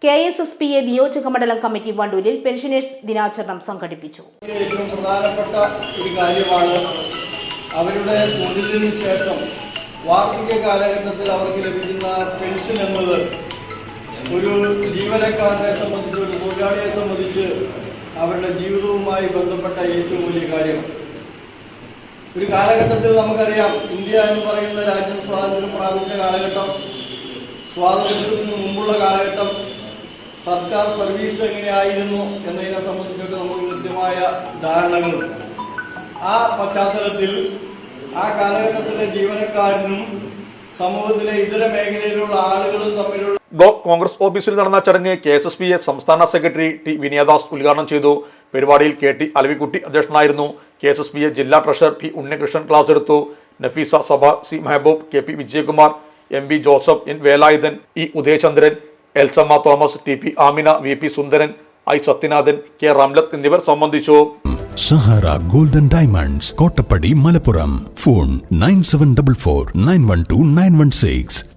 KSSPA നിയോജക മണ്ഡലം committee വണ്ടൂരിൽ pensioners ദിനാചരണം സംഘടിപ്പിച്ചു. ഏറ്റവും പ്രധാനപ്പെട്ട ഒരു കാര്യമാണ് അവരുടെ തൊഴിലിന് ശേഷം വാർദ്ധക്യ കാലഘട്ടത്തിൽ അവർക്ക് ലഭിക്കുന്ന പെൻഷൻ എന്നത് ഒരു ജീവനക്കാരനെ സംബന്ധിച്ച്, ഒരു തൊഴിലാളിയെ സംബന്ധിച്ച് അവരുടെ ജീവിതവുമായി ബന്ധപ്പെട്ട ഏറ്റവും വലിയ കാര്യമാണ്. ഒരു കാലഘട്ടത്തിൽ നമുക്കറിയാം, ഇന്ത്യ എന്ന് പറയുന്ന രാജ്യം സ്വാതന്ത്ര്യം പ്രാപിച്ച കാലഘട്ടം, സ്വാതന്ത്ര്യത്തിന് മുമ്പുള്ള കാലഘട്ടം, സർക്കാർ സർവീസ് എങ്ങനെയായിരുന്നു എന്നതിനെ സംബന്ധിച്ചൊക്കെ നമുക്ക് കൃത്യമായ ധാരണകളുണ്ട്. ആ പശ്ചാത്തലത്തിൽ ആ കാലഘട്ടത്തിലെ ജീവനക്കാരനും സമൂഹത്തിലെ ഇതര മേഖലയിലുള്ള ആളുകളും തമ്മിലുള്ള ബ്ലോക്ക് കോൺഗ്രസ് ഓഫീസിൽ നടന്ന ചടങ്ങ് KSSPA സംസ്ഥാന സെക്രട്ടറി T വിനയദാസ് ഉദ്ഘാടനം ചെയ്തു. പരിപാടിയിൽ KT അലവിക്കുട്ടി അധ്യക്ഷനായിരുന്നു. KSSPA ജില്ലാ ട്രഷറർ P ഉണ്ണികൃഷ്ണൻ ക്ലാസ് എടുത്തു. Nafeesa Sabha, C Mehaboob, KP Vijayakumar, MB Joseph, N Velayudhan, E Udayachandran, Elsamma Thomas, TP Amina, VP Sundaran, I Sathyanathan, K Ramlath എന്നിവർ സംബന്ധിച്ചു. Sahara golden diamonds, Kottappadi, Malappuram. Phone 9744 912 916.